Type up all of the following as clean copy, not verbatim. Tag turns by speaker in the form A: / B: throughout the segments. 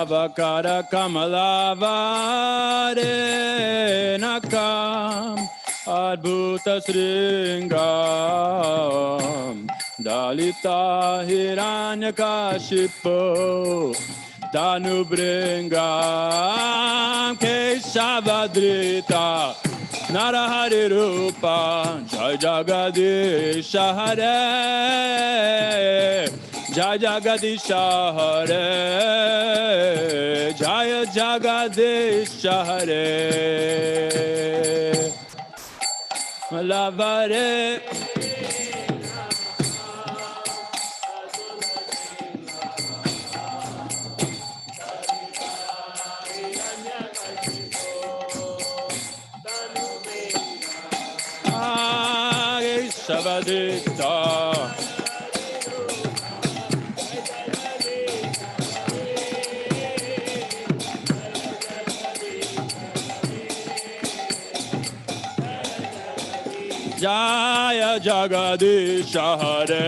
A: Vakara Kamalavare Nakam Adbhuta Sringam Dalita Hiranyakashipo Danubringam Keshavadrita Narahari Rupa Jai Jagadisha Hare Jai Jagadisha Hare Jai Jagadisha Hare Malavare Savadita Jaya Jagadisha Hare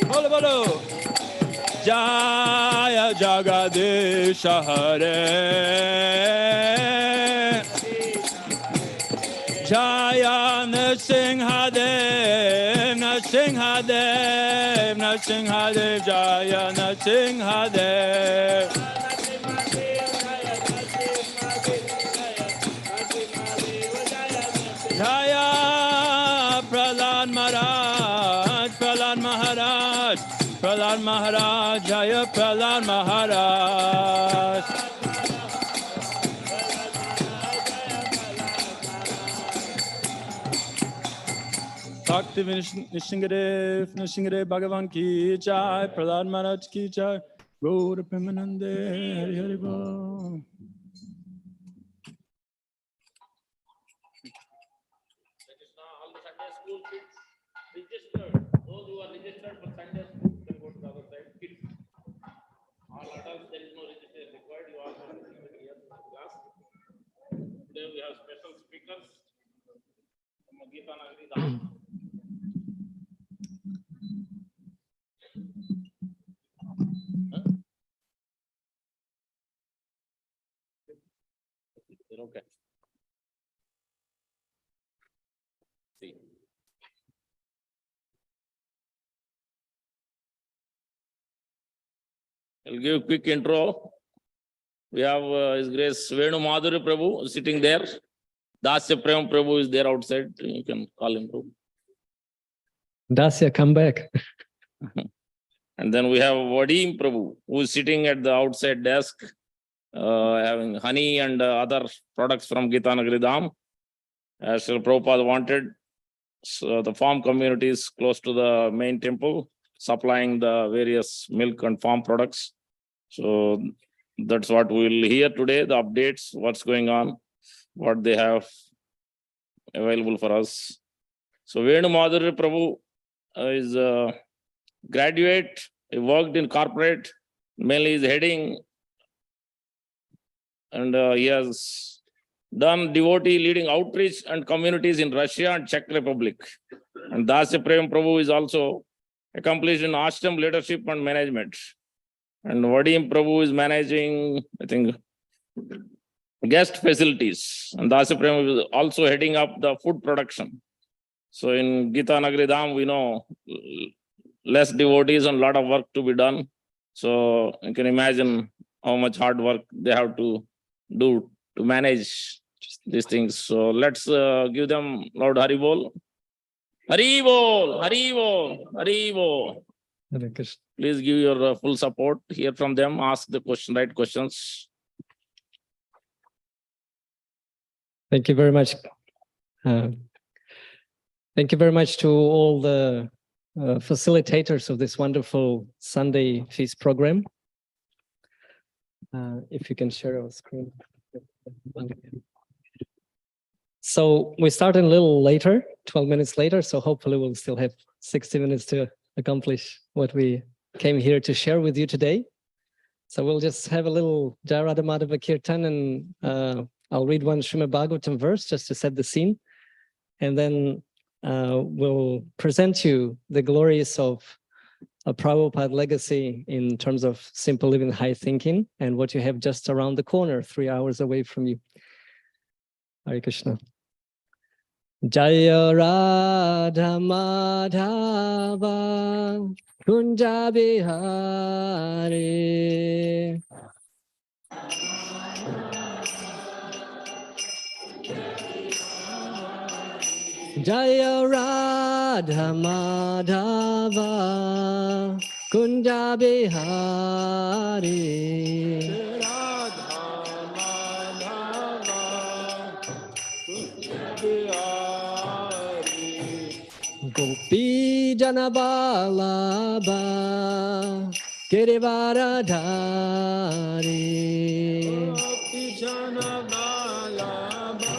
A: Bolo bolo Jaya Jagadisha Hare Jaya Nrsimhadev, Nrsimhadev, Nrsimhadev, Jaya Nrsimhadev. Jaya Prahlad Maharaj, Prahlad Maharaj, Prahlad Maharaj, Jaya Prahlad Maharaj. Bhakti Nishingare, Nishingare Bhagavan ki jai, Prahlad Maharaj ki jai, Gaura Premanande, Hari Hari Bol.
B: All the Sunday school kids registered. Those who are registered for Sunday school can go to the other side. Kids. All adults, there is no registration required. You all have to be here in the class. Today we have special speakers from Gita Nagari. Okay. See. I'll give a quick intro. We have His Grace Venu Madhuri Prabhu sitting there. Dasya Prem Prabhu is there outside. You can call him Prabhu.
C: Dasya, come back.
B: And then we have Vadim Prabhu, who is sitting at the outside desk, having honey and other products from Gita Nagari Dham, as Srila Prabhupada wanted. So the farm community is close to the main temple, supplying the various milk and farm products. So that's what we will hear today, the updates, what's going on, what they have available for us. So Venu Madhuri Prabhu is a graduate. He worked in corporate, mainly is heading, and he has done devotee leading outreach and communities in Russia and Czech Republic. And Dasya Prem Prabhu is also accomplished in ashram leadership and management. And Vadim Prabhu is managing, I think, guest facilities. And Dasya Prem is also heading up the food production. So in Gita Nagari Dham, we know less devotees and a lot of work to be done. So you can imagine how much hard work they have to do to manage these things. So let's give them loud Hari Bol. Hari Bol, Hari Bol, Hari Bol. Please give your full support. Hear from them. Ask the right questions.
C: Thank you very much. Thank you very much to all the facilitators of this wonderful Sunday feast program. If you can share our screen. So we started a little later, 12 minutes later, so hopefully we'll still have 60 minutes to accomplish what we came here to share with you today. So we'll just have a little Jayarada Madhava Kirtan, and I'll read one Srimad Bhagavatam verse just to set the scene. And then we'll present you the glories of a Prabhupada legacy in terms of simple living, high thinking, and what you have just around the corner, 3 hours away from you. Hare Krishna. Jaya Radha Madhava Kunja Bihari. Jaya Radha Madhava Kunja Bihari. Gopi Janabalaba Girivaradhari.
A: Gopi Janabalaba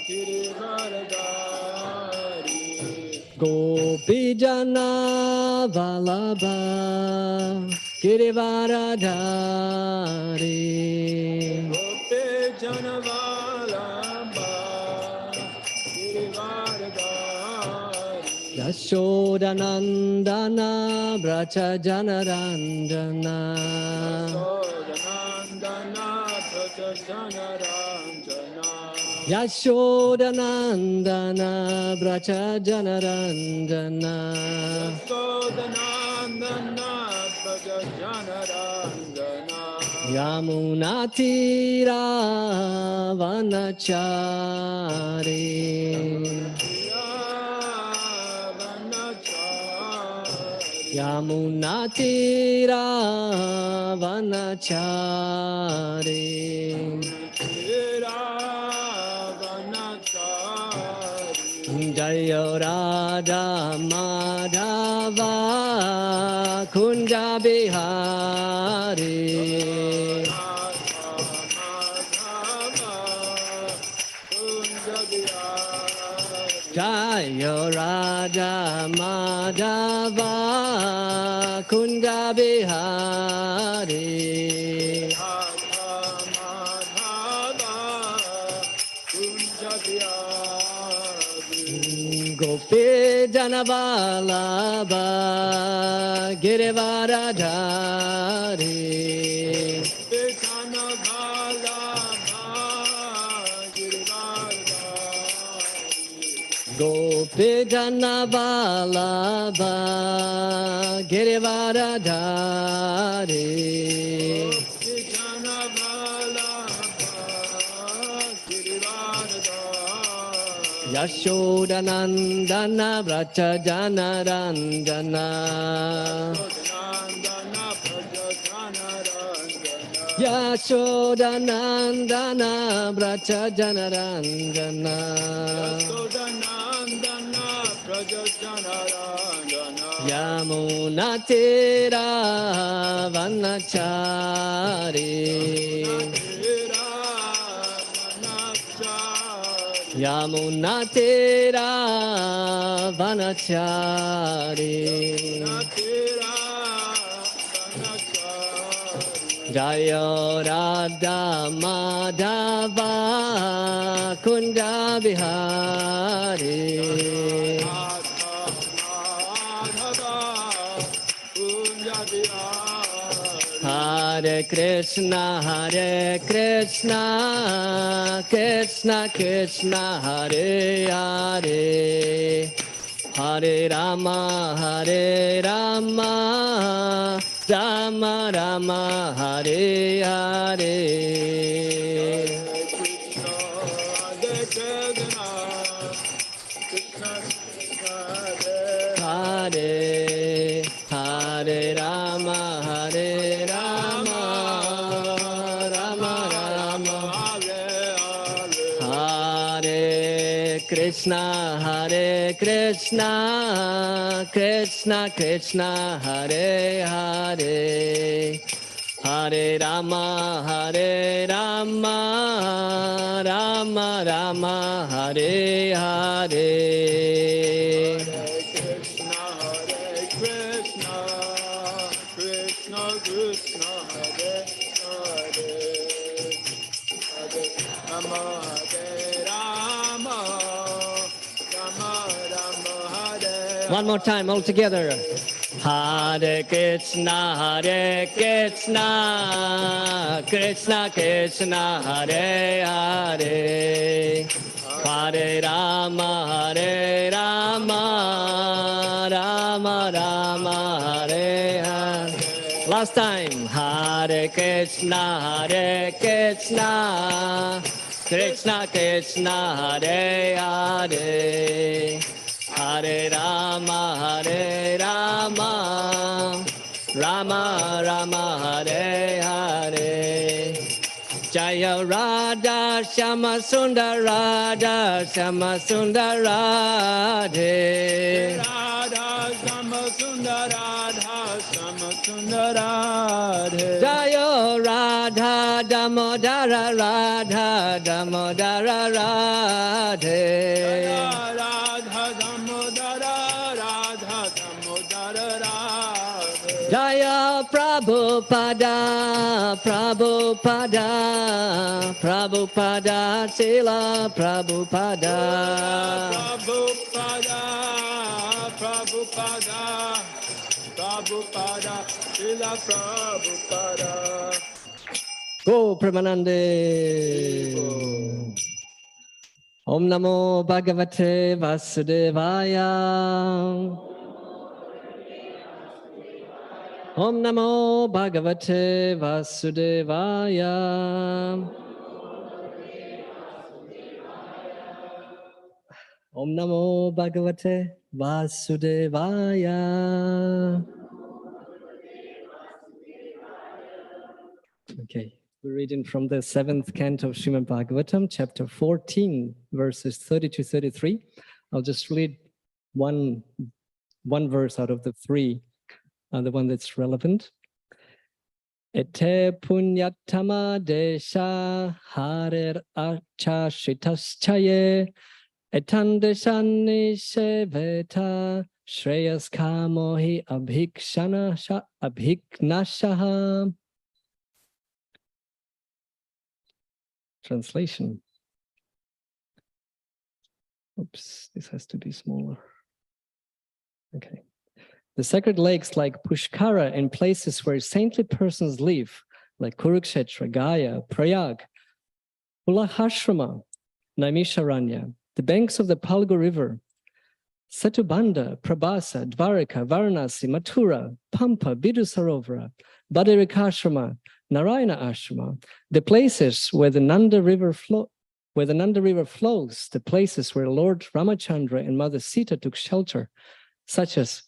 A: Girivaradhari.
C: Gopi Janabalaba Girivaradhari.
A: Gopi Janabalaba Girivaradhari.
C: Yashodanandana Bracha Janarandana. Yashodanandana Bracha Janarandana. Yamunatira Vanachari. Yamunatira Vanachari. Jaya Radha Madhava Kunja Bihari. Jaya Radha Madhava Kunja Bihari. Gopi Janabalaba Girivaradhari. Gopi Janabalaba Girivaradhari. Yashodanandana Bracha Janarandana. Yashodanandana Bracha Janarandana. Yamunatira Vanachari. Yamunatira Vanachari. Jaya Radha Madhava Kunja Bihari. Hare Krishna, Krishna Krishna, Hare Hare, Hare Rama, Rama Rama, Hare Hare. Hare Hare Rama, Rama Rama, Hare Krishna, Krishna Krishna, Hare Hare, Hare Rama, Rama Rama, Hare Hare. One more time, all together. Hare Krishna, Krishna Krishna, Hare Hare, Hare Rama, Rama Rama, Hare Hare. Last time, Hare Krishna, Krishna Krishna, Hare Hare, Hare Rama, Rama Rama, Hare Hare. Jaya Radha Shama Sundar, Radha Shama Sundar, Radhe.
A: Radha Shama Sundar, Radha Shama Sundar, Radhe.
C: Jaya Radha Damodara, Radha Damodara, Radhe.
A: Radha Damodara, Radha Damodara, Radhe.
C: Jaya Prabhupada, Prabhupada, Prabhupada, Srila Prabhupada.
A: Prabhupada, Prabhupada, Prabhupada, Srila Prabhupada.
C: Go Premanande. Om Namo Bhagavate Vasudevaya. Om Namo Bhagavate Vasudevaya. Om Namo Bhagavate Vasudevaya. Okay, we're reading from the 7th canto of Srimad Bhagavatam, chapter 14, verses 30 to 33. I'll just read one verse out of the 3, the one that's relevant. Ete punyatama desha harer archa shitaschaye etan deshani sheveta shreyas kamohi abhiknashaha. Translation. Oops, this has to be smaller. Okay. The sacred lakes like Pushkara in places where saintly persons live, like Kurukshetra, Gaya, Prayag, Ulahashrama, Naimisharanya, the banks of the Palgu River, Setubanda, Prabhasa, Dvaraka, Varanasi, Mathura, Pampa, Bidusarovara, Badarikashrama, Narayana Ashrama, the places where the Nanda River flows, the places where Lord Ramachandra and Mother Sita took shelter, such as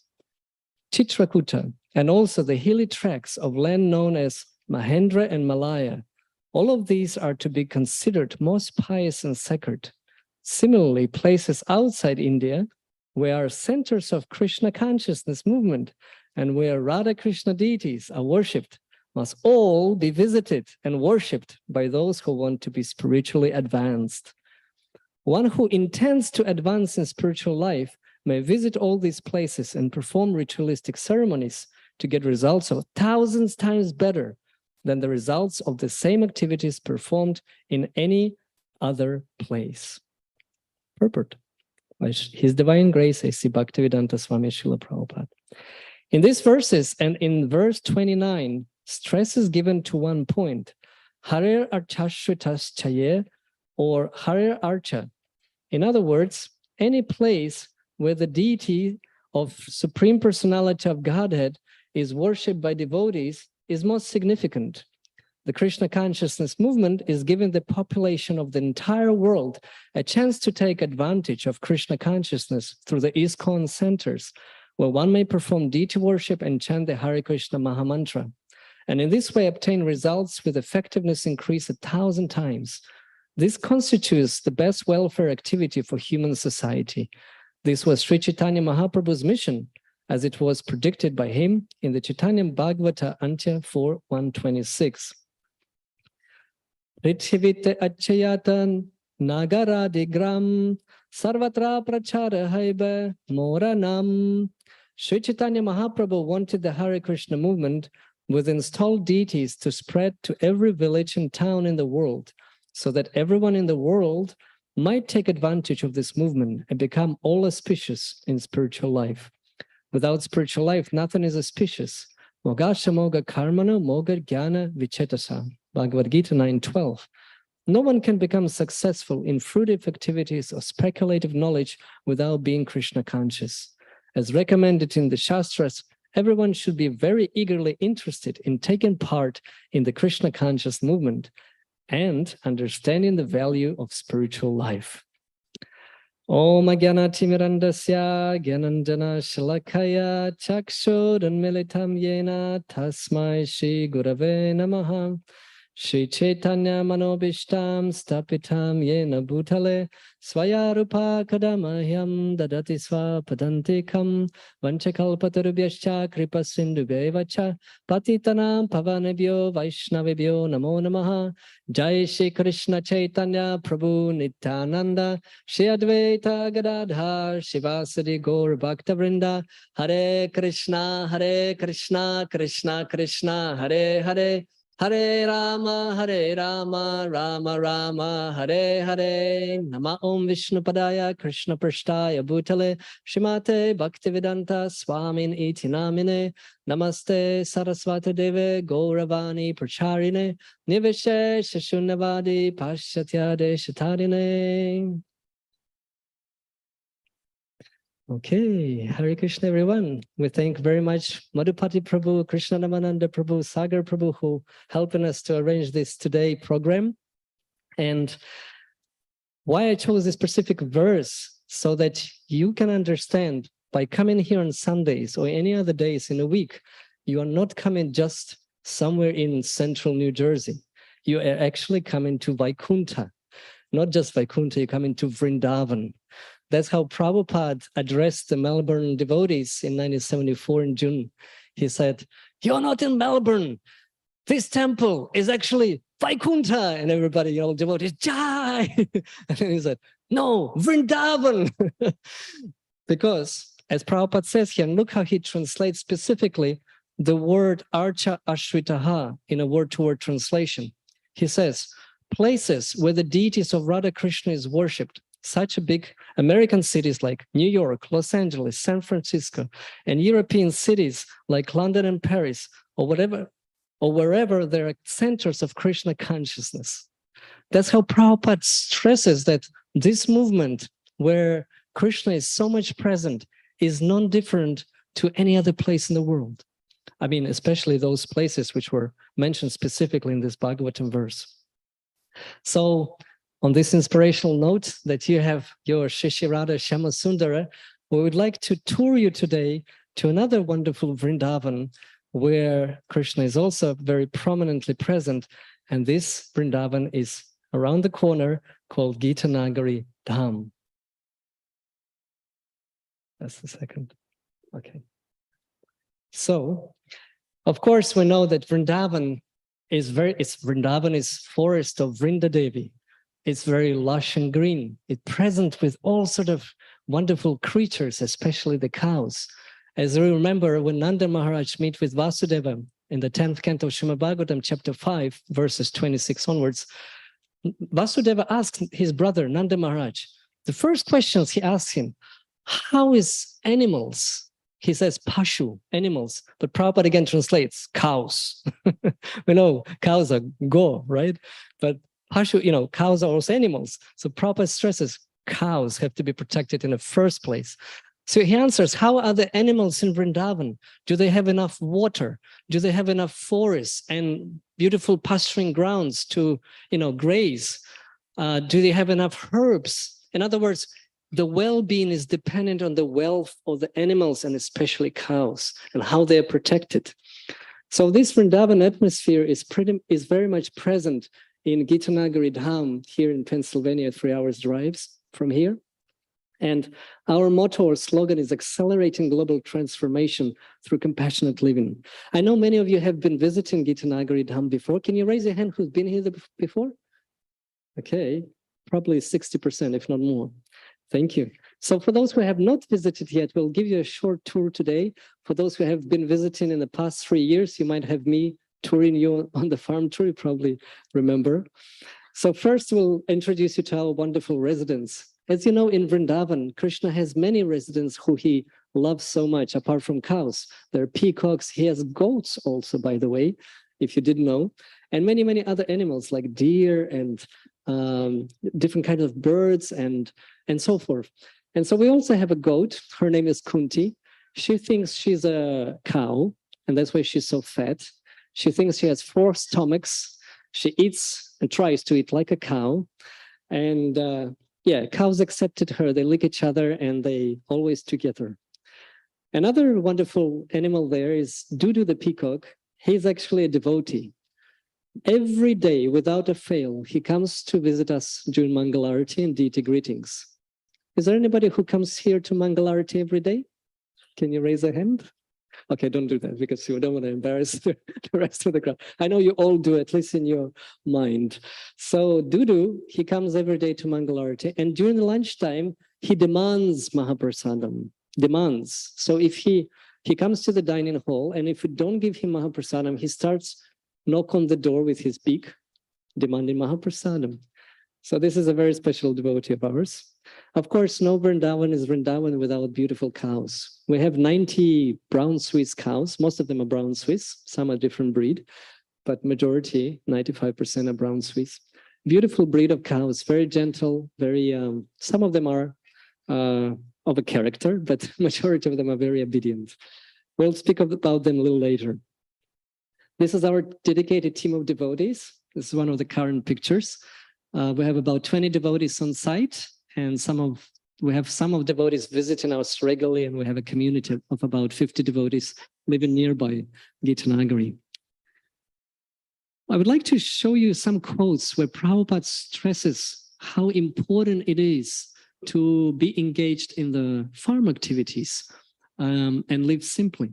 C: Chitrakuta, and also the hilly tracts of land known as Mahendra and Malaya. All of these are to be considered most pious and sacred. Similarly, places outside India, where are centers of Krishna consciousness movement and where Radha Krishna deities are worshipped, must all be visited and worshipped by those who want to be spiritually advanced. One who intends to advance in spiritual life may visit all these places and perform ritualistic ceremonies to get results of 1,000 times better than the results of the same activities performed in any other place. Purport. By His Divine Grace, A.C. Bhaktivedanta Swami Srila Prabhupada. In these verses and in verse 29, stress is given to one point, Harer Archashritas Chaye, or Harer Archa. In other words, any place where the deity of Supreme Personality of Godhead is worshipped by devotees is most significant. The Krishna consciousness movement is giving the population of the entire world a chance to take advantage of Krishna consciousness through the ISKCON centers, where one may perform deity worship and chant the Hare Krishna Mahamantra, and in this way obtain results with effectiveness increased 1,000 times. This constitutes the best welfare activity for human society. This was Sri Chaitanya Mahaprabhu's mission, as it was predicted by him in the Chaitanya Bhagavata Antya 4.126. Prithivite achayatan nagaradigram sarvatra prachara haiba moranam. Sri Chaitanya Mahaprabhu wanted the Hare Krishna movement with installed deities to spread to every village and town in the world, so that everyone in the world might take advantage of this movement and become all auspicious in spiritual life. Without spiritual life, nothing is auspicious. Mogasha moga karmana moga jnana vichetasa. Bhagavad Gita 9:12. No one can become successful in fruitive activities or speculative knowledge without being Krishna conscious. As recommended in the Shastras, everyone should be very eagerly interested in taking part in the Krishna conscious movement and understanding the value of spiritual life. Om Ajnana-timirandasya Gyananjana Shalakaya Chakshuranmilitam Yena Tasmai Shri Gurave Namaha Shri Chaitanya Manobishtam Stapitam Yena Bhutale Swayarupa Kadamahyam Dadati Swapadantikam Vanchakalpatarubhyascha Kripa Sindhubhyevacha Patitanam Pavanebhyo Vaishnavebhyo Namo Namaha Jai Shri Krishna Chaitanya Prabhu Nityananda Shri Advaita Gadadhar Shivasari Gaur Bhaktavrinda Hare Krishna Krishna Krishna Hare Hare Hare Rama, Rama Rama, Hare Hare. Nama Om Vishnu Padaya, Krishna Prashtaya Bhutale, Shrimate Bhaktivedanta Swamin Iti Namine, Namaste Saraswati Deve, Gauravani Pracharine, Niveshe Shashunnavadi Pashatyade Shatarine. Okay, Hare Krishna, everyone. We thank very much Madhupati Prabhu, Krishna Namananda Prabhu, Sagar Prabhu, who helping us to arrange this today program. And why I chose this specific verse, so that you can understand by coming here on Sundays or any other days in a week, you are not coming just somewhere in central New Jersey. You are actually coming to Vaikuntha. Not just Vaikuntha, you come into Vrindavan. That's how Prabhupada addressed the Melbourne devotees in 1974 in June. He said, "You're not in Melbourne. This temple is actually Vaikuntha." And everybody, devotees, Jai! And then he said, "No, Vrindavan." Because, as Prabhupada says here, and look how he translates specifically the word Archa Ashritaha in a word-to-word translation. He says, places where the deities of Radha Krishna is worshipped, such a big American cities like New York, Los Angeles, San Francisco, and European cities like London and Paris, or wherever there are centers of Krishna consciousness. That's how Prabhupada stresses that this movement where Krishna is so much present is non-different to any other place in the world. I mean, especially those places which were mentioned specifically in this Bhagavatam verse. So, on this inspirational note that you have your Shishi Radha Shama Sundara, we would like to tour you today to another wonderful Vrindavan where Krishna is also very prominently present. And this Vrindavan is around the corner called Gita Nagari Dham. That's the second. Okay. So, of course, we know that Vrindavan is forest of Vrindadevi. It's very lush and green. It's present with all sort of wonderful creatures, especially the cows. As we remember, when Nanda Maharaj met with Vasudeva in the 10th canto of Srimad Bhagavatam, chapter 5, verses 26 onwards, Vasudeva asked his brother, Nanda Maharaj, the first questions he asked him, how is animals? He says, pashu, animals, but Prabhupada again translates, cows. We know cows are go, right? But pashu, cows are also animals. So Prabhupada stresses cows have to be protected in the first place. So he answers, how are the animals in Vrindavan? Do they have enough water? Do they have enough forests and beautiful pasturing grounds to, graze? Do they have enough herbs? In other words, the well-being is dependent on the wealth of the animals and especially cows and how they are protected. So this Vrindavan atmosphere is very much present in Gita Nagari Dham here in Pennsylvania, 3 hours drives from here. And our motto or slogan is accelerating global transformation through compassionate living. I know many of you have been visiting Gita Nagari Dham before. Can you raise your hand who's been here before? Okay, probably 60%, if not more. Thank you. So for those who have not visited yet, we'll give you a short tour today. For those who have been visiting in the past 3 years, you might have me touring you on the farm tour, you probably remember. So first we'll introduce you to our wonderful residents. As you know, in Vrindavan, Krishna has many residents who he loves so much, apart from cows. There are peacocks. He has goats also, by the way, if you didn't know, and many, many other animals like deer and different kinds of birds and so forth. And so we also have a goat. Her name is Kunti. She thinks she's a cow, and that's why she's so fat. She thinks she has 4 stomachs. She eats and tries to eat like a cow. And yeah, cows accepted her. They lick each other and they always together. Another wonderful animal there is Dudu the peacock. He's actually a devotee. Every day, without a fail, he comes to visit us during Mangalarati and deity greetings. Is there anybody who comes here to Mangalarati every day? Can you raise a hand? Okay, don't do that because you don't want to embarrass the rest of the crowd. I know you all do, at least in your mind. So Dudu, he comes every day to Mangalarati, and during the lunchtime, he demands Mahaprasadam, demands. So if he comes to the dining hall, and if you don't give him Mahaprasadam, he starts knock on the door with his beak, demanding Mahaprasadam. So this is a very special devotee of ours. Of course, no Vrindavan is Vrindavan without beautiful cows. We have 90 brown Swiss cows. Most of them are brown Swiss. Some are different breed, but majority, 95% are brown Swiss. Beautiful breed of cows, very gentle, very, some of them are of a character, but majority of them are very obedient. We'll speak about them a little later. This is our dedicated team of devotees. This is one of the current pictures. We have about 20 devotees on site, and we have some of devotees visiting us regularly, and we have a community of about 50 devotees living nearby Gita Nagari. I would like to show you some quotes where Prabhupada stresses how important it is to be engaged in the farm activities and live simply.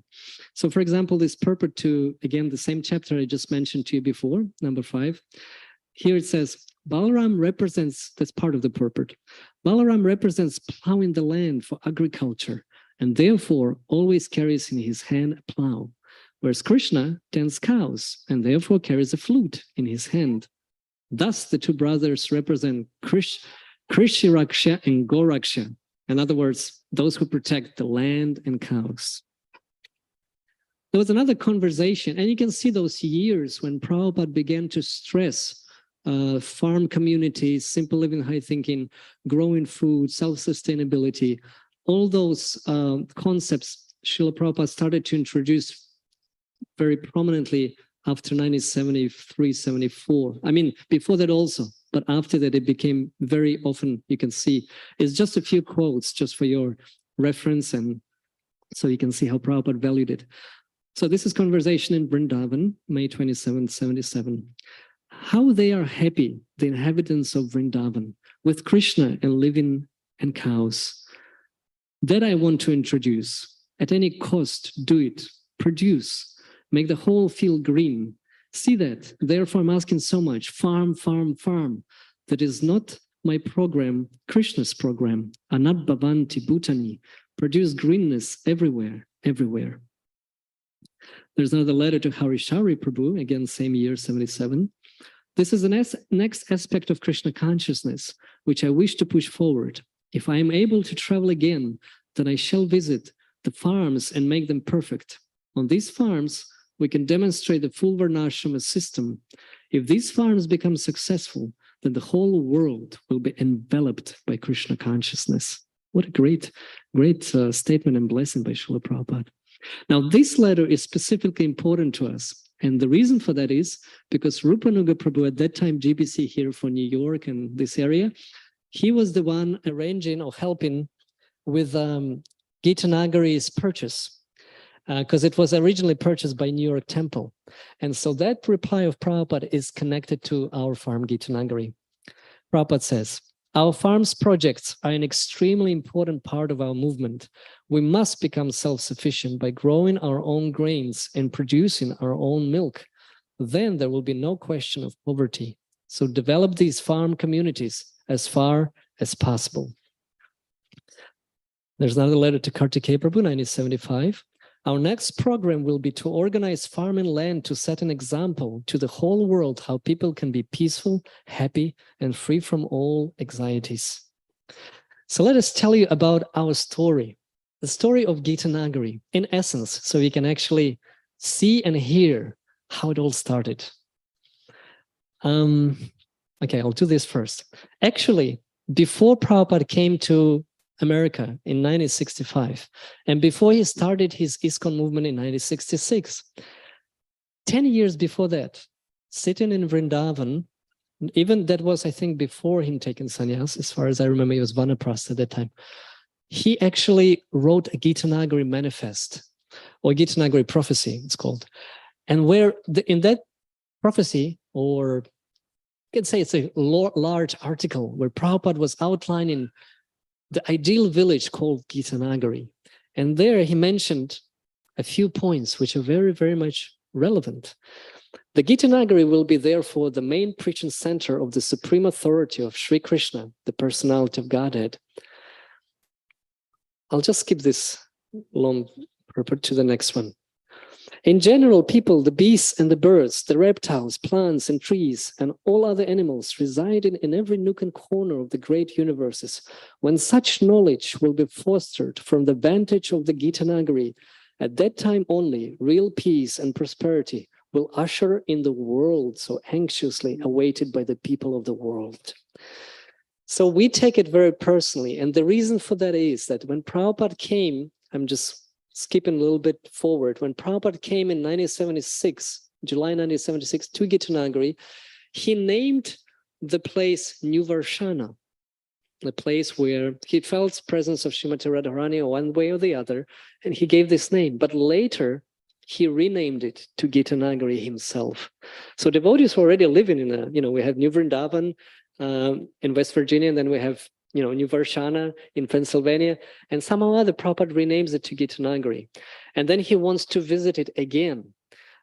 C: So, for example, this purport to, again, the same chapter I just mentioned to you before, number 5. Here it says, Balaram represents, that's part of the purport, Balaram represents plowing the land for agriculture and therefore always carries in his hand a plow, whereas Krishna tends cows and therefore carries a flute in his hand. Thus, the two brothers represent Krishiraksha and Goraksha. In other words, those who protect the land and cows. There was another conversation, and you can see those years when Prabhupada began to stress farm communities, simple living, high thinking, growing food, self-sustainability, all those concepts Srila Prabhupada started to introduce very prominently after 1973, 74. I mean, before that also, but after that it became very often, you can see. It's just a few quotes just for your reference, and so you can see how Prabhupada valued it. So this is conversation in Vrindavan, May 27, 77. How they are happy, the inhabitants of Vrindavan, with Krishna and living and cows. That I want to introduce. At any cost, do it, produce, make the whole field green. See that, therefore I'm asking so much, farm, farm, farm. That is not my program, Krishna's program. Anat Bhavanti Bhutani, produce greenness everywhere, everywhere. There's another letter to Harishari Prabhu, again, same year, 77. This is the next aspect of Krishna consciousness, which I wish to push forward. If I am able to travel again, then I shall visit the farms and make them perfect. On these farms, we can demonstrate the full Varnashrama system. If these farms become successful, then the whole world will be enveloped by Krishna consciousness. What a great statement and blessing by Srila Prabhupada. Now, this letter is specifically important to us. And the reason for that is because Rupanuga Prabhu, at that time GBC here for New York and this area, he was the one arranging or helping with Gita Nagari's purchase, because it was originally purchased by New York Temple. And so that reply of Prabhupada is connected to our farm, Gita Nagari. Prabhupada says, our farm's projects are an extremely important part of our movement. We must become self-sufficient by growing our own grains and producing our own milk. Then there will be no question of poverty. So develop these farm communities as far as possible. There's another letter to Kartikeya Prabhu, 1975. Our next program will be to organize farm and land to set an example to the whole world how people can be peaceful, happy, and free from all anxieties. So let us tell you about our story. the story of Gita Nagari in essence, so we can actually see and hear how it all started. Okay, I'll do this first. Actually, before Prabhupada came to America in 1965, and before he started his ISKCON movement in 1966, 10 years before that, sitting in Vrindavan, even that was, I think, before him taking sannyas, as far as I remember, he was Vanaprastha at that time. He actually wrote a Gita Nagari manifest, or Gita Nagari prophecy, it's called. And where in that prophecy, or you can say it's a large article where Prabhupada was outlining the ideal village called Gita Nagari. And there he mentioned a few points which are very, very much relevant. The Gita Nagari will be therefore the main preaching center of the supreme authority of Sri Krishna, the personality of Godhead. I'll just skip this long purport to the next one. In general, people, the beasts and the birds, the reptiles, plants and trees, and all other animals residing in every nook and corner of the great universes, when such knowledge will be fostered from the vantage of the Gita Nagari, at that time only, real peace and prosperity will usher in the world so anxiously awaited by the people of the world. So we take it very personally. And the reason for that is that when Prabhupada came, I'm just skipping a little bit forward, when Prabhupada came in 1976, July 1976 to Gita Nagari, he named the place New Varshana, the place where he felt presence of Srimati Radharani one way or the other, and he gave this name. But later, he renamed it to Gita Nagari himself. So devotees were already living in a, we have New Vrindavan in West Virginia, and then we have, New Varshana in Pennsylvania, and somehow other Prabhupada renames it to Gita Nagari. And then he wants to visit it again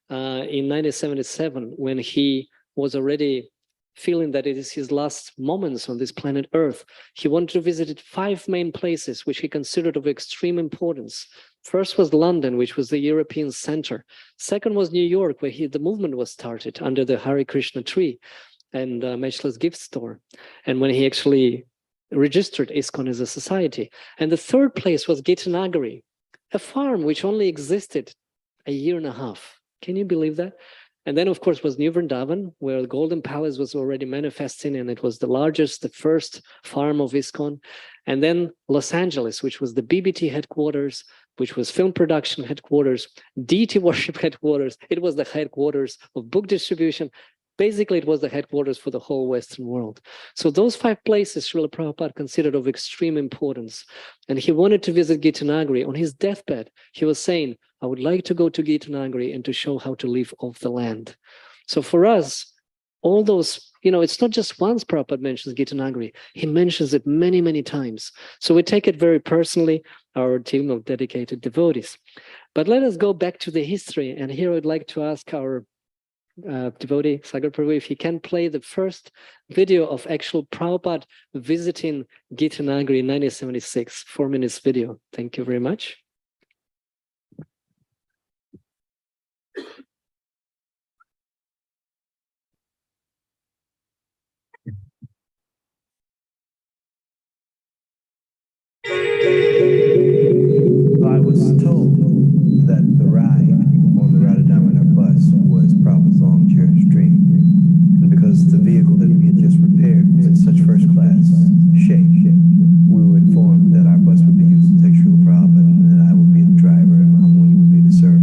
C: in 1977, when he was already feeling that it is his last moments on this planet Earth. He wanted to visit 5 main places which he considered of extreme importance. First was London, which was the European center. Second was New York, where the movement was started under the Hare Krishna tree and Matchless Gift Store, and when he actually registered ISKCON as a society. And the third place was Gita Nagari, a farm which only existed a year and a half. Can you believe that? And then, of course, was New Vrindavan, where the Golden Palace was already manifesting, and it was the largest, the first farm of ISKCON. And then Los Angeles, which was the BBT headquarters, which was film production headquarters, deity worship headquarters. It was the headquarters of book distribution. Basically, it was the headquarters for the whole Western world. So those 5 places Srila Prabhupada considered of extreme importance. And he wanted to visit Gita Nagari. On his deathbed, he was saying, I would like to go to Gita Nagari and to show how to live off the land. So for us, all those, it's not just once Prabhupada mentions Gita Nagari. He mentions it many, many times. So we take it very personally, our team of dedicated devotees. But let us go back to the history. And here I'd like to ask our devotee, Sagar Prabhu, if he can play the first video of actual Prabhupada visiting Gita Nagari in 1976, 4 minutes video. Thank you very much.
D: I was told that the ride on the Radha Damodar bus was Prabhupada's long cherished dream. And because the vehicle that we had just repaired was in such first class shape, we were informed that our bus would be used to take Srila Prabhupada, and that I would be the driver and Mahamuni would be the servant.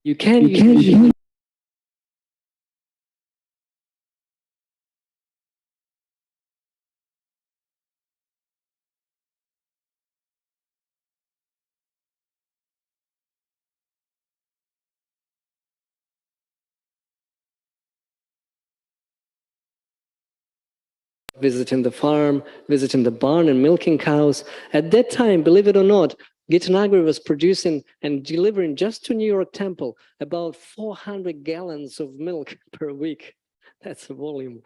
C: You can visiting the farm, visiting the barn and milking cows. At that time, believe it or not, Gita Nagari was producing and delivering just to New York Temple about 400 gallons of milk per week. That's a volume.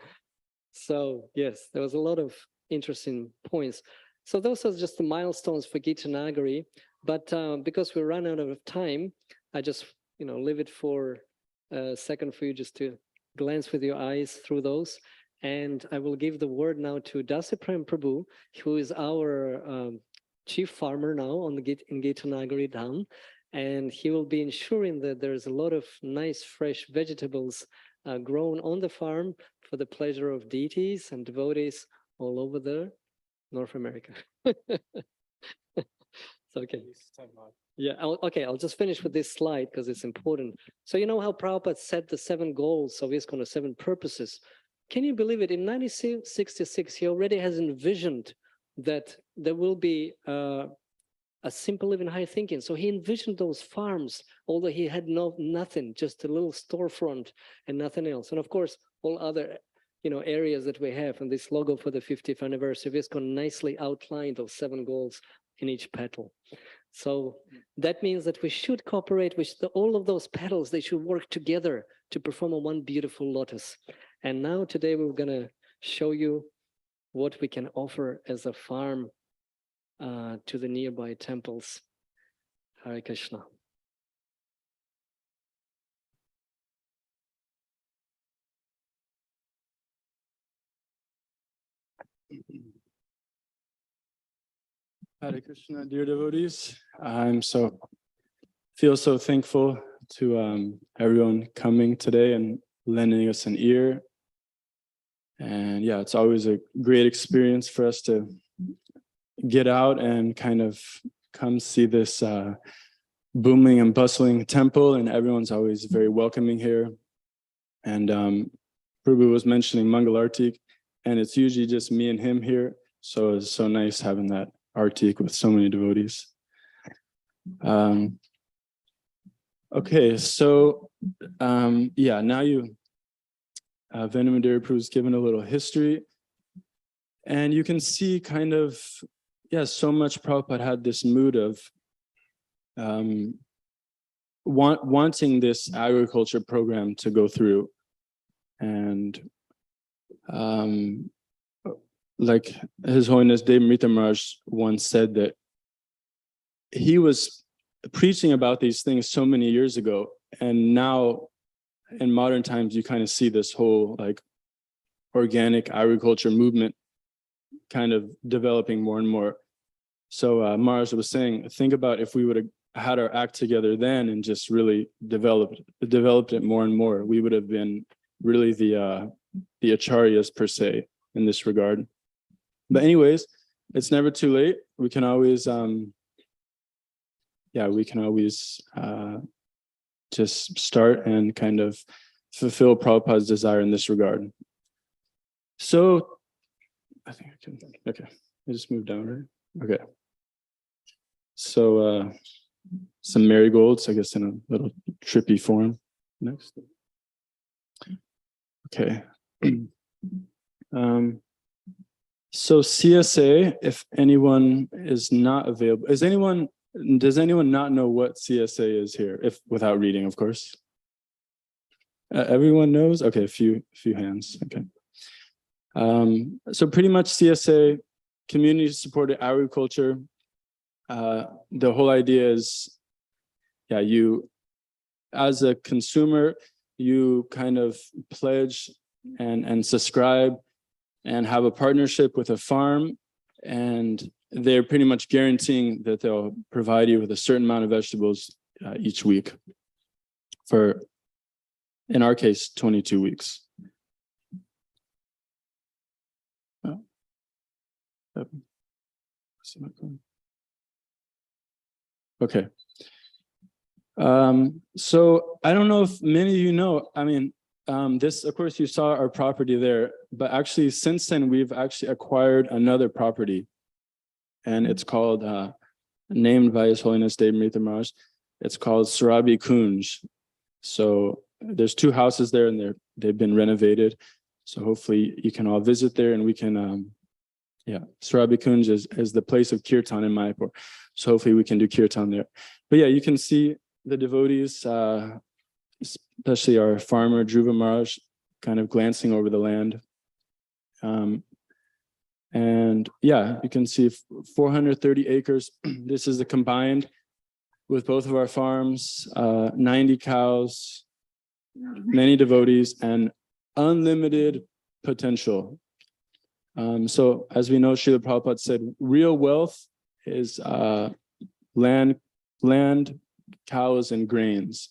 C: So yes, there was a lot of interesting points. So those are just the milestones for Gita Nagari. But because we run out of time, I just leave it for a second for you just to glance with your eyes through those. And I will give the word now to Dasiprem Prabhu, who is our chief farmer now on the in Gita Nagari Dham. And he will be ensuring that there's a lot of nice fresh vegetables grown on the farm for the pleasure of deities and devotees all over the North America. So, okay. Yeah, I'll just finish with this slide because it's important. So you know how Prabhupada set the 7 goals of ISKCON, 7 purposes. Can you believe it? In 1966, he already has envisioned that there will be a simple living high thinking. So he envisioned those farms, although he had nothing, just a little storefront and nothing else. And of course, all other areas that we have. And this logo for the 50th anniversary of ISKCON nicely outlined those 7 goals in each petal. So that means that we should cooperate with all of those petals. They should work together to perform one beautiful lotus. And now today we're going to show you what we can offer as a farm to the nearby temples. Hare Krishna.
A: Hare Krishna, dear devotees. Feel so thankful to everyone coming today and lending us an ear. And yeah, it's always a great experience for us to get out and kind of come see this booming and bustling temple, and everyone's always very welcoming here. And Prabhu was mentioning Mangal Artik, and it's usually just me and him here. So it's so nice having that Artik with so many devotees. Okay, so yeah, now Venamadari Prabhu's given a little history, and you can see kind of, so much Prabhupada had this mood of wanting this agriculture program to go through. And like His Holiness Dev Mrita Maharaj once said that he was preaching about these things so many years ago, and now in modern times you kind of see this whole like organic agriculture movement kind of developing more and more. So Maharaj was saying, think about if we would have had our act together then and just really developed it more and more, we would have been really the acharyas per se in this regard. But anyways, it's never too late. We can always just start and kind of fulfill Prabhupada's desire in this regard. So I think I can, okay, I just moved down, right? Okay. So some marigolds, I guess in a little trippy form. Next. Okay. So CSA, if anyone is not available, does anyone not know what CSA is here? If without reading, of course. Everyone knows? Okay, a few hands. Okay. So pretty much CSA, community supported agriculture. The whole idea is, you as a consumer, you kind of pledge and subscribe and have a partnership with a farm, and they're pretty much guaranteeing that they'll provide you with a certain amount of vegetables each week for, in our case, 22 weeks. Okay. So I don't know if many of you know, I mean, this, of course, you saw our property there, but actually since then, we've actually acquired another property, and it's called, named by His Holiness Dave Mrita Maharaj. It's called Sarabi Kunj. So there's 2 houses there, and they've been renovated. So hopefully you can all visit there, and we can, Sarabi Kunj is the place of kirtan in Mayapur. So hopefully we can do kirtan there. But yeah, you can see the devotees, especially our farmer, Dhruva Maharaj, kind of glancing over the land. And yeah, you can see 430 acres. This is the combined with both of our farms, 90 cows, many devotees, and unlimited potential. So as we know, Srila Prabhupada said, real wealth is land, cows, and grains.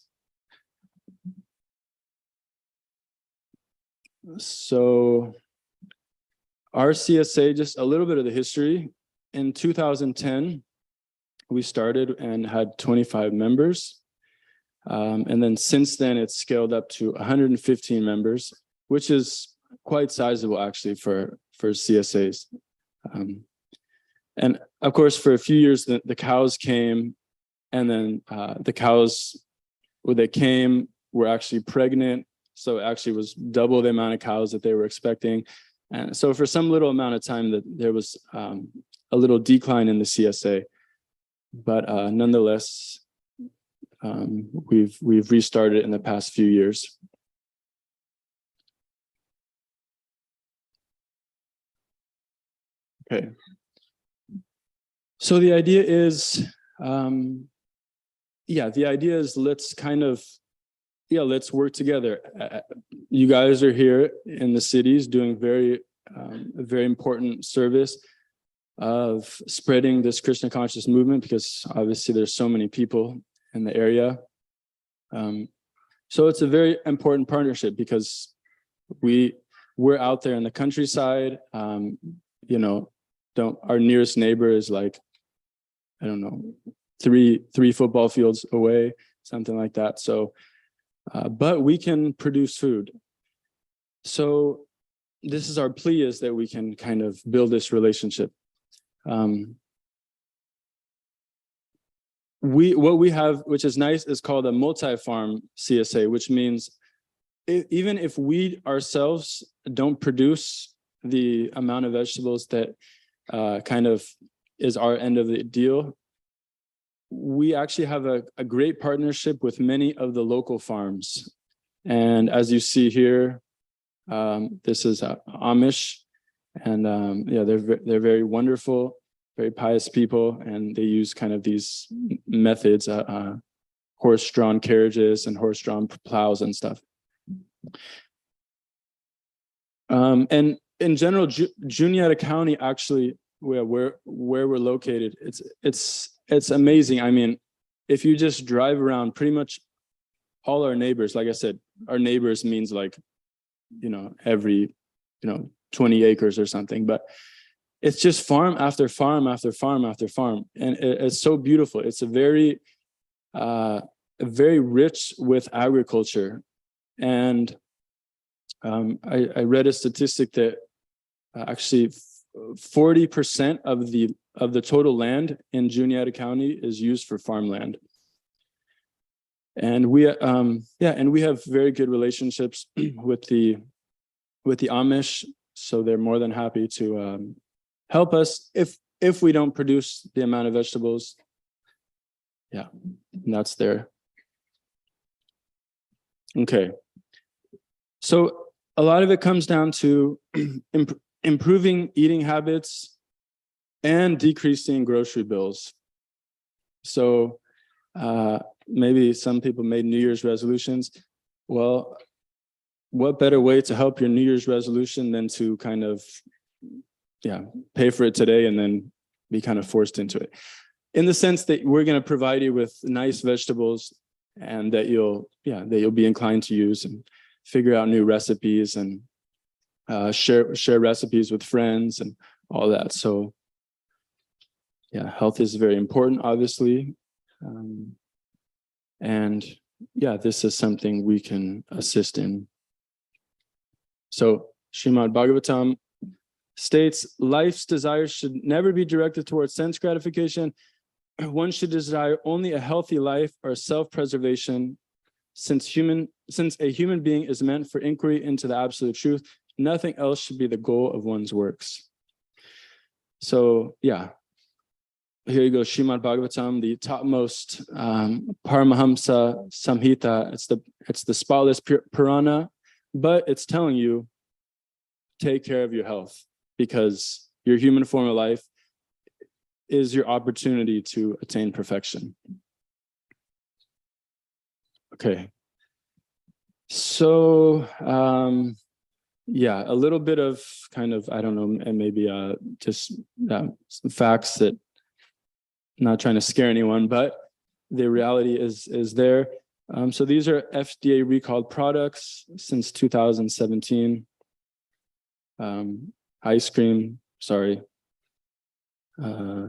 A: So our CSA, just a little bit of the history. In 2010, we started and had 25 members. And then since then, it's scaled up to 115 members, which is quite sizable actually for CSAs. And of course, for a few years, the cows came, and then the cows, when they came, were actually pregnant. So it actually was double the amount of cows that they were expecting. And so for some little amount of time that there was a little decline in the CSA, but nonetheless, we've restarted in the past few years. Okay. So the idea is, let's kind of, let's work together. You guys are here in the cities doing a very important service of spreading this Krishna conscious movement, because obviously there's so many people in the area. So it's a very important partnership, because we're out there in the countryside. Our nearest neighbor is like, I don't know, three football fields away, something like that. So, but we can produce food. So this is our plea, is that we can kind of build this relationship. What we have, which is nice, is called a multi-farm CSA, which means even if we ourselves don't produce the amount of vegetables that kind of is our end of the deal, we actually have a great partnership with many of the local farms. And as you see here, this is Amish, and they're very wonderful, very pious people, and they use kind of these methods, horse-drawn carriages and horse-drawn plows and stuff. And in general, Juniata County, actually, where we're located, it's amazing. I mean, if you just drive around, pretty much all our neighbors, like I said, our neighbors means like, every 20 acres or something, but it's just farm after farm after farm after farm, and it's so beautiful. It's a very rich with agriculture. And I read a statistic that actually 40% of the total land in Juniata County is used for farmland. And we have very good relationships with the Amish, so they're more than happy to help us if we don't produce the amount of vegetables. Yeah, and that's there. Okay. So a lot of it comes down to improving eating habits and decreasing grocery bills. So maybe some people made New Year's resolutions. Well, what better way to help your New Year's resolution than to kind of, pay for it today and then be kind of forced into it, in the sense that we're going to provide you with nice vegetables, and that you'll be inclined to use, and figure out new recipes, and share recipes with friends and all that. So health is very important, obviously. And yeah, this is something we can assist in. So Srimad Bhagavatam states, life's desires should never be directed towards sense gratification. One should desire only a healthy life or self-preservation. Since a human being is meant for inquiry into the absolute truth, nothing else should be the goal of one's works. So yeah, here you go, Srimad Bhagavatam, the topmost Paramahamsa Samhita. It's the spotless Purana, but it's telling you, take care of your health, because your human form of life is your opportunity to attain perfection. Okay. So, yeah, a little bit of kind of, I don't know, and maybe just some facts that, not trying to scare anyone, but the reality is there. So these are FDA recalled products since 2017. Ice cream, sorry.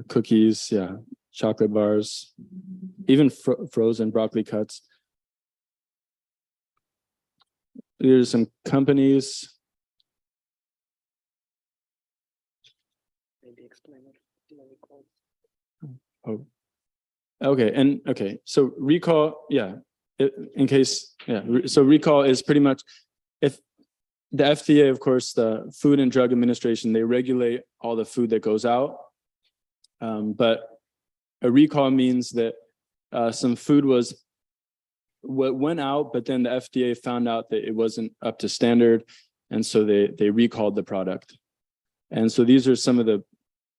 A: Cookies, yeah, chocolate bars, even frozen broccoli cuts. Here's some companies.
C: Maybe explain what recall.
A: Oh, okay. So recall, yeah, in case, yeah. So recall is pretty much, if the FDA, of course, the Food and Drug Administration, they regulate all the food that goes out. But a recall means that some food went out, but then the FDA found out that it wasn't up to standard, and so they recalled the product. And so these are some of the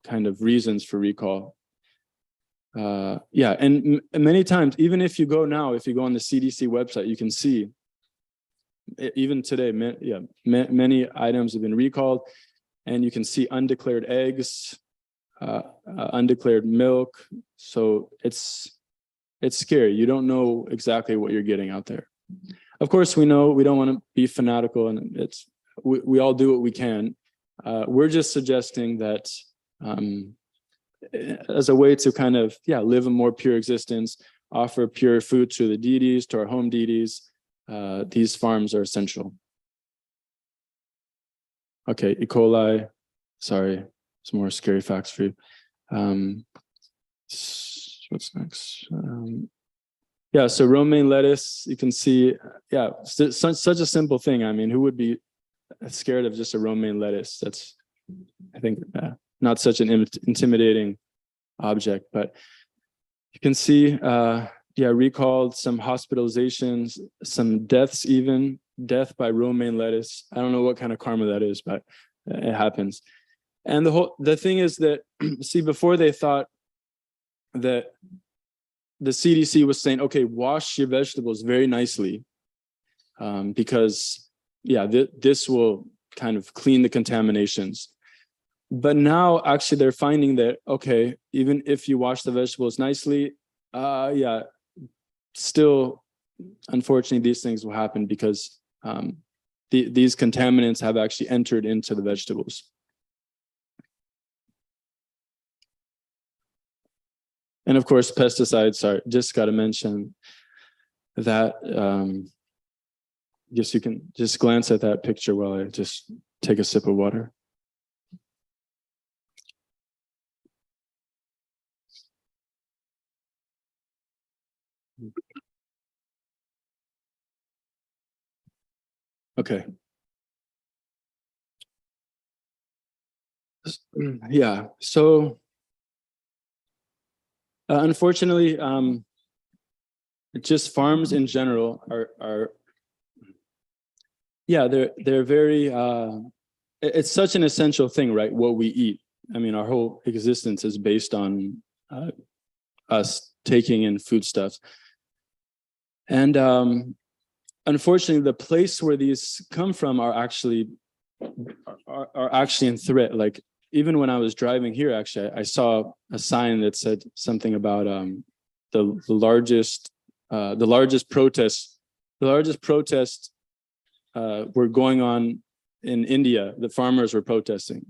A: kind of reasons for recall. Yeah, and many times, even if you go on the CDC website, you can see, even today, many items have been recalled, and you can see undeclared eggs, undeclared milk. So it's scary. You don't know exactly what you're getting out there. Of course, we know we don't want to be fanatical, and we all do what we can. We're just suggesting that as a way to kind of, live a more pure existence, offer pure food to the deities, to our home deities. These farms are essential. Okay, E. coli, sorry, some more scary facts for you. What's next? Yeah, so romaine lettuce, you can see, such a simple thing. I mean, who would be scared of just a romaine lettuce? That's, I think, not such an intimidating object, but you can see, recalled some hospitalizations, some deaths, even death by romaine lettuce. I don't know what kind of karma that is, but it happens. And the thing is that, see, before they thought that the CDC was saying, okay, wash your vegetables very nicely, because this will kind of clean the contaminations. But now actually they're finding that, okay, even if you wash the vegetables nicely, still, unfortunately, these things will happen because these contaminants have actually entered into the vegetables. And of course, pesticides, sorry, just got to mention that. Guess you can just glance at that picture while I just take a sip of water. Okay. Yeah, so unfortunately, just farms in general are they're very, it's such an essential thing, right? What we eat. I mean, our whole existence is based on us taking in foodstuffs. And unfortunately, the place where these come from are actually in threat. Like, even when I was driving here, actually, I saw a sign that said something about the largest protests were going on in India. The farmers were protesting.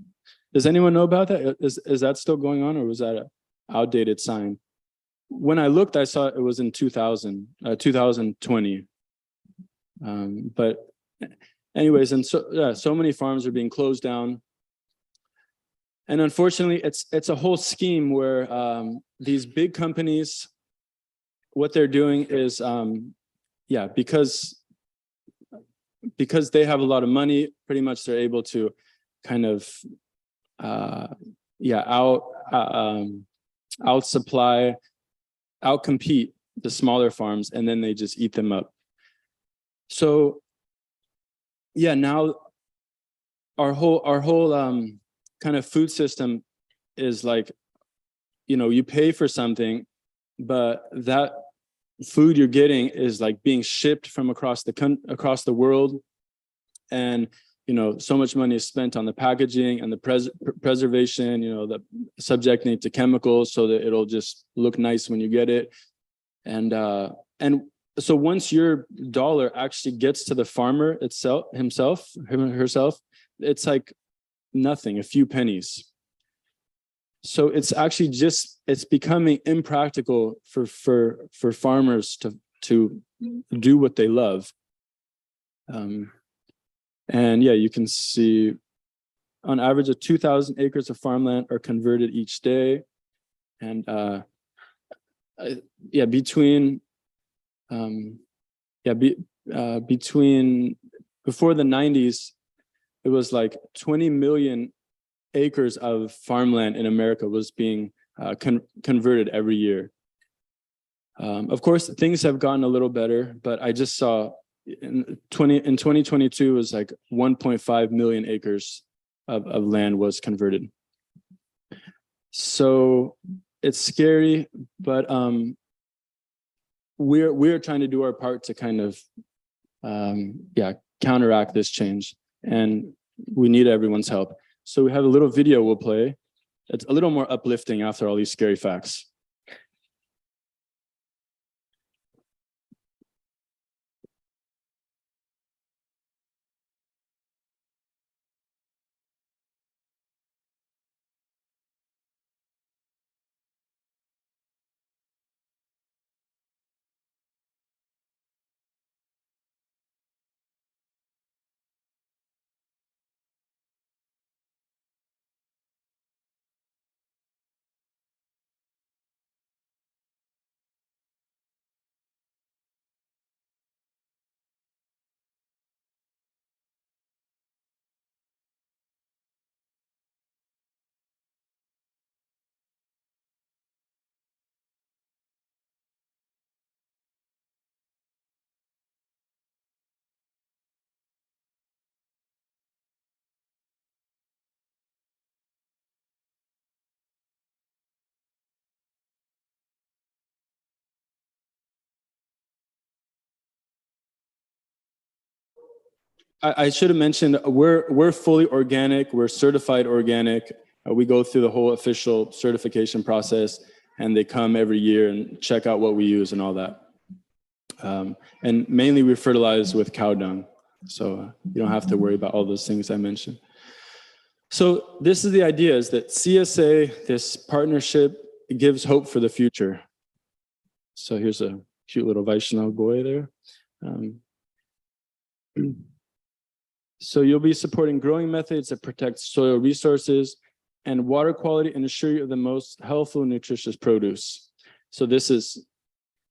A: Does anyone know about that? Is that still going on, or was that an outdated sign? when I looked, I saw it was in 2020. But anyways, and so yeah, so many farms are being closed down. And unfortunately, it's a whole scheme where these big companies, what they're doing is, because they have a lot of money, pretty much they're able to kind of, outsupply, outcompete the smaller farms, and then they just eat them up. So, yeah, now our whole kind of food system is like, you pay for something, but that food you're getting is like being shipped from across the world, and so much money is spent on the packaging and the preservation, the subjecting it to chemicals so that it'll just look nice when you get it, and so once your dollar actually gets to the farmer herself, it's like nothing, a few pennies. So it's actually it's becoming impractical for farmers to do what they love. And yeah, you can see on average of 2,000 acres of farmland are converted each day. And between before the 90s, it was like 20 million acres of farmland in America was being converted every year. Of course, things have gotten a little better, but I just saw in 2022 was like 1.5 million acres of land was converted. So it's scary, but we're trying to do our part to kind of counteract this change, and we need everyone's help. So we have a little video we'll play. It's a little more uplifting after all these scary facts. I should have mentioned we're fully organic. We're certified organic. We go through the whole official certification process, and they come every year and check out what we use and all that. And mainly we fertilize with cow dung, so you don't have to worry about all those things I mentioned. So this is the idea: is that CSA, this partnership, gives hope for the future. So here's a cute little Vaishnav boy there. So you'll be supporting growing methods that protect soil resources and water quality and ensure you have the most healthful, nutritious produce. So this is,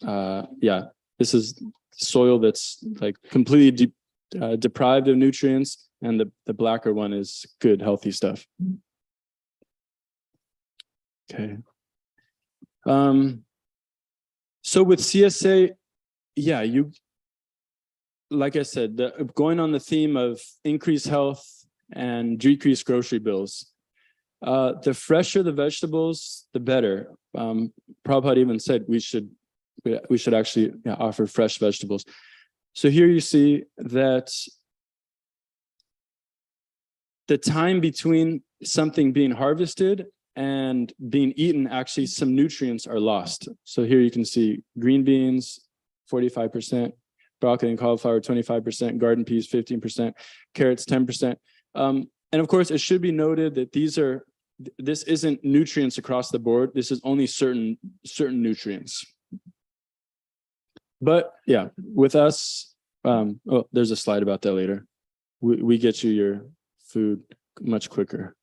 A: this is soil that's like completely deprived of nutrients, and the blacker one is good, healthy stuff. Okay. So with CSA, like I said, going on the theme of increased health and decreased grocery bills. The fresher the vegetables, the better. Prabhupada even said we should actually offer fresh vegetables. So here you see that the time between something being harvested and being eaten, actually some nutrients are lost. So here you can see green beans, 45%. Broccoli and cauliflower, 25%, garden peas, 15%, carrots, 10%. And of course, it should be noted that these are this isn't nutrients across the board. This is only certain nutrients. But yeah, with us, oh, there's a slide about that later. We get you your food much quicker.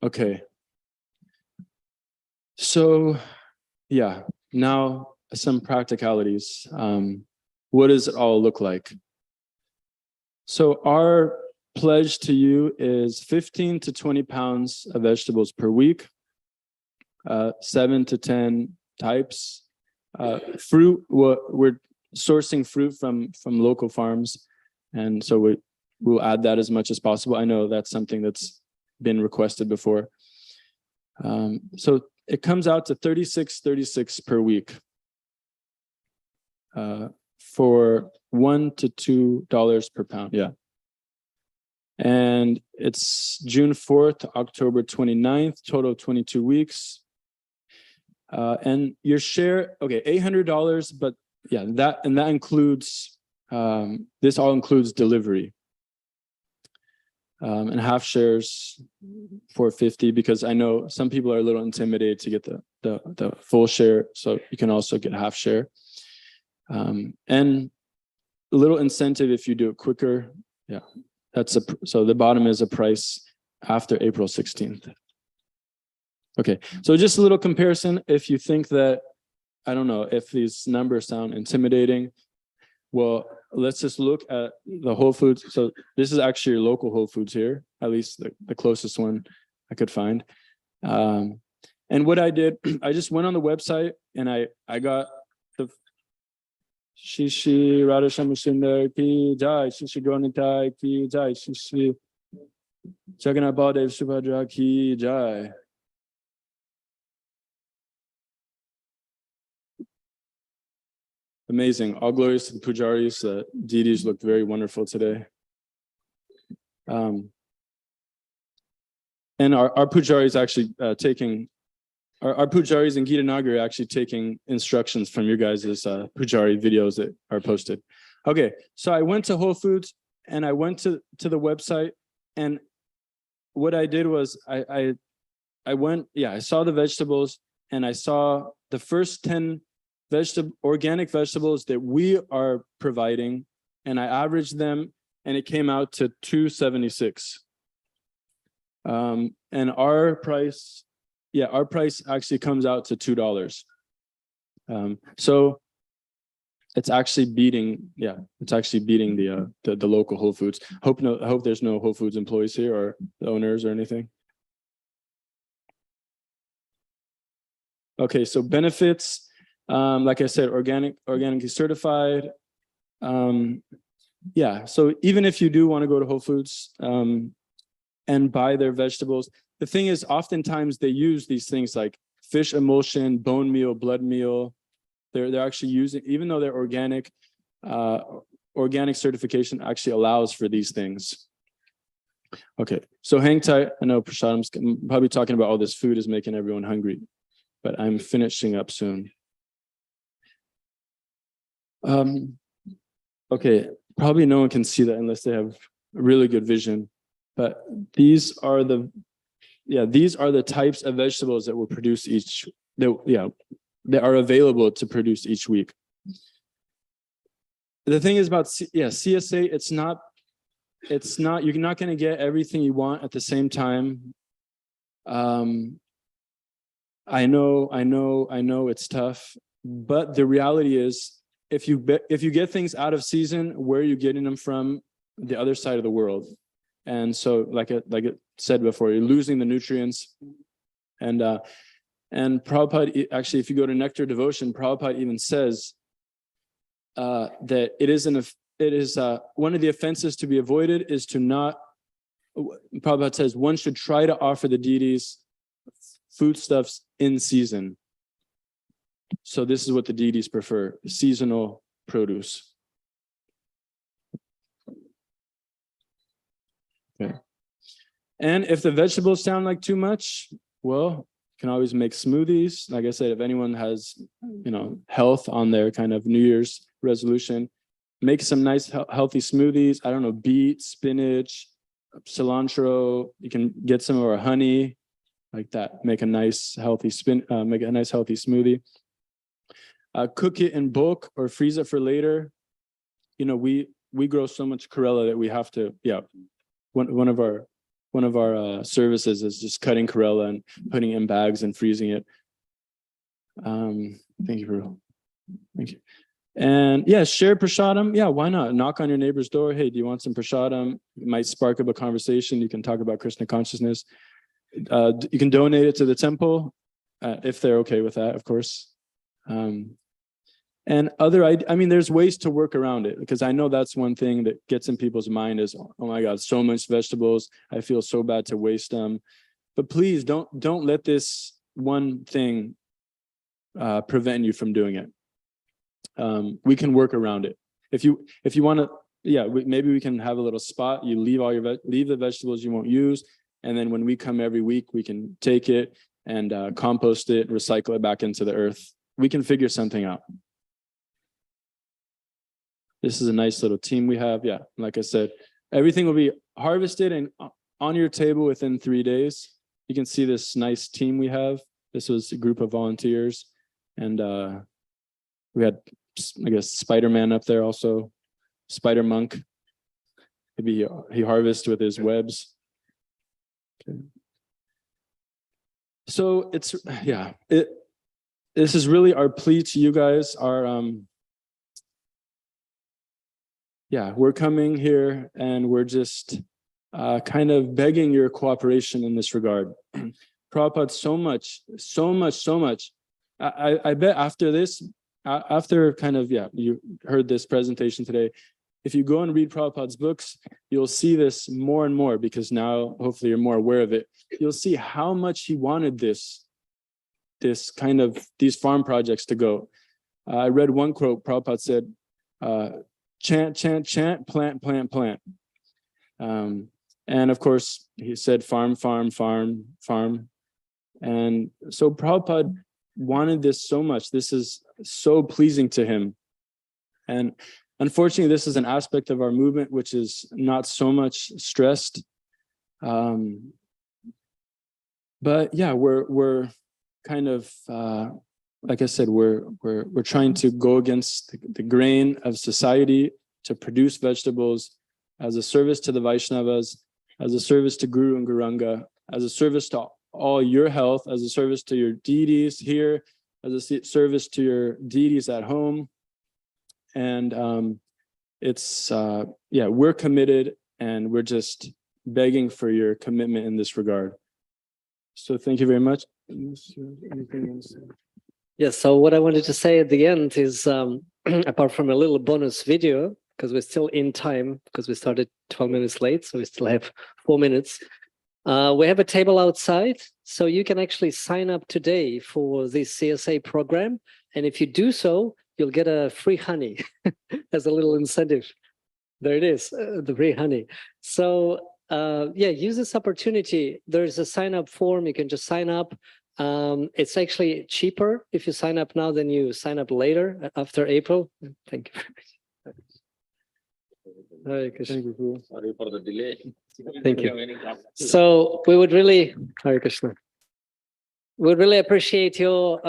A: Okay. So yeah, now some practicalities. What does it all look like? So our pledge to you is 15 to 20 pounds of vegetables per week, 7 to 10 types. Fruit, we're sourcing fruit from local farms, and so we'll add that as much as possible. I know that's something that's been requested before. So it comes out to $36.36 per week, for $1 to $2 per pound. Yeah. And it's June 4th to October 29th, total 22 weeks. And your share, okay, $800, but yeah, that includes, this all includes delivery. And half shares $450, because I know some people are a little intimidated to get the full share, so you can also get half share. And a little incentive if you do it quicker. Yeah, so the bottom is a price after April 16th. Okay, so just a little comparison. If you think that, I don't know, if these numbers sound intimidating, well, let's just look at the Whole Foods. So this is actually your local Whole Foods here, at least the closest one I could find. And what I did, I just went on the website and I got the Shishi Radha Shamusundar Ki Jai, Shishi Gonitai Ki Jai, Shishi Jagannath Baldev Subhadra Ki Jai. Amazing. All glories to the pujaris. The deities looked very wonderful today. And our pujaris actually taking, our pujaris in Gita Nagari are actually taking instructions from your guys' pujari videos that are posted. Okay, so I went to Whole Foods and I went to the website, and what I did was I went, yeah, I saw the vegetables and I saw the first 10 organic vegetables that we are providing, and I averaged them and it came out to $2.76. And our price actually comes out to $2. So it's actually beating, the local Whole Foods. I hope there's no Whole Foods employees here or the owners or anything. Okay, so benefits. Like I said, organically certified. Yeah, so even if you do want to go to Whole Foods and buy their vegetables, the thing is, oftentimes they use these things like fish emulsion, bone meal, blood meal. They're actually using, even though they're organic, organic certification actually allows for these things. Okay, so hang tight. I know Prashadam's probably talking about all this food is making everyone hungry, but I'm finishing up soon. Okay, probably no one can see that unless they have really good vision, but these are the types of vegetables that will produce that are available to produce each week. The thing is about CSA, it's not you're not going to get everything you want at the same time. I know it's tough, but the reality is, if you get things out of season, where are you getting them from? The other side of the world. And so, like it said before, you're losing the nutrients. And Prabhupada, actually, if you go to Nectar Devotion, Prabhupada even says that it is one of the offenses to be avoided is to not. Prabhupada says one should try to offer the deities foodstuffs in season. So this is what the deities prefer: seasonal produce. Okay. And if the vegetables sound like too much, well, you can always make smoothies. Like I said, if anyone has, health on their kind of New Year's resolution, make some nice healthy smoothies. I don't know, beet, spinach, cilantro. You can get some of our honey, like that. Make a nice healthy smoothie. Cook it in bulk or freeze it for later. You know, we grow so much chlorella that we have to. Yeah, one of our services is just cutting chlorella and putting it in bags and freezing it. Thank you. And yeah, share prasadam. Yeah, why not? Knock on your neighbor's door. Hey, do you want some prasadam? It might spark up a conversation. You can talk about Krishna consciousness. You can donate it to the temple if they're okay with that, of course. And I mean, there's ways to work around it, because I know that's one thing that gets in people's mind is, oh my God, so much vegetables. I feel so bad to waste them. But please don't let this one thing prevent you from doing it. We can work around it. If you want to, yeah, maybe we can have a little spot. You leave all your leave the vegetables you won't use, and then when we come every week, we can take it and compost it, recycle it back into the earth. We can figure something out. This is a nice little team we have. Yeah, like I said, everything will be harvested and on your table within 3 days. You can see this nice team we have. This was a group of volunteers, and we had, I guess, Spider-Man up there also, Spider Monk. Maybe he harvests with his webs. Okay. So it's, yeah, this is really our plea to you guys. Yeah, we're coming here and we're just kind of begging your cooperation in this regard. Prabhupada, so much. I bet after this, after kind of, yeah, you heard this presentation today, if you go and read Prabhupada's books, you'll see this more and more, because now hopefully you're more aware of it. You'll see how much he wanted this kind of, these farm projects to go. I read one quote, Prabhupada said, chant, chant, chant, plant, plant, plant. And of course, he said farm, farm, farm, farm. And so Prabhupada wanted this so much. This is so pleasing to him. And unfortunately, this is an aspect of our movement which is not so much stressed. But yeah, we're kind of, like I said, we're trying to go against the grain of society to produce vegetables as a service to the Vaishnavas, as a service to Guru and Guranga, as a service to all your health, as a service to your deities here, as a service to your deities at home. And it's, yeah, we're committed, and we're just begging for your commitment in this regard. So thank you very much. Anything else?
C: Yes, so what I wanted to say at the end is, apart from a little bonus video, because we're still in time, because we started 12 minutes late, so we still have 4 minutes. We have a table outside, so you can actually sign up today for this CSA program. And if you do so, you'll get a free honey as a little incentive. There it is, the free honey. So yeah, use this opportunity. There's a sign up form. You can just sign up. It's actually cheaper if you sign up now than you sign up later after April. Thank you. Hare Krishna.
B: Sorry for the delay.
C: Thank you. So we would really, Hare Krishna. We really appreciate your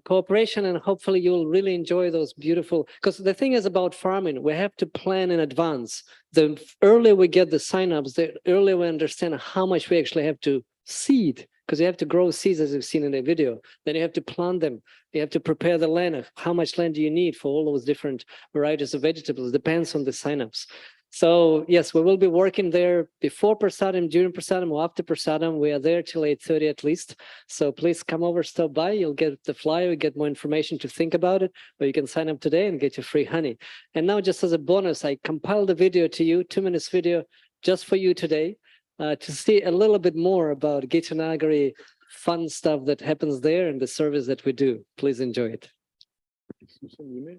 C: cooperation, and hopefully you'll really enjoy those beautiful, because the thing is about farming, we have to plan in advance. The earlier we get the signups, the earlier we understand how much we actually have to seed, because you have to grow seeds, as you've seen in the video. Then you have to plant them. You have to prepare the land. How much land do you need for all those different varieties of vegetables? Depends on the signups. So yes, we will be working there before Prasadam, during Prasadam, or after Prasadam. We are there till 8:30 at least. So please come over, stop by. You'll get the flyer, you get more information to think about it, or you can sign up today and get your free honey. And now, just as a bonus, I compiled a video to you, 2 minutes video, just for you today, to see a little bit more about Gita Nagari, fun stuff that happens there and the service that we do. Please enjoy it.
A: You may.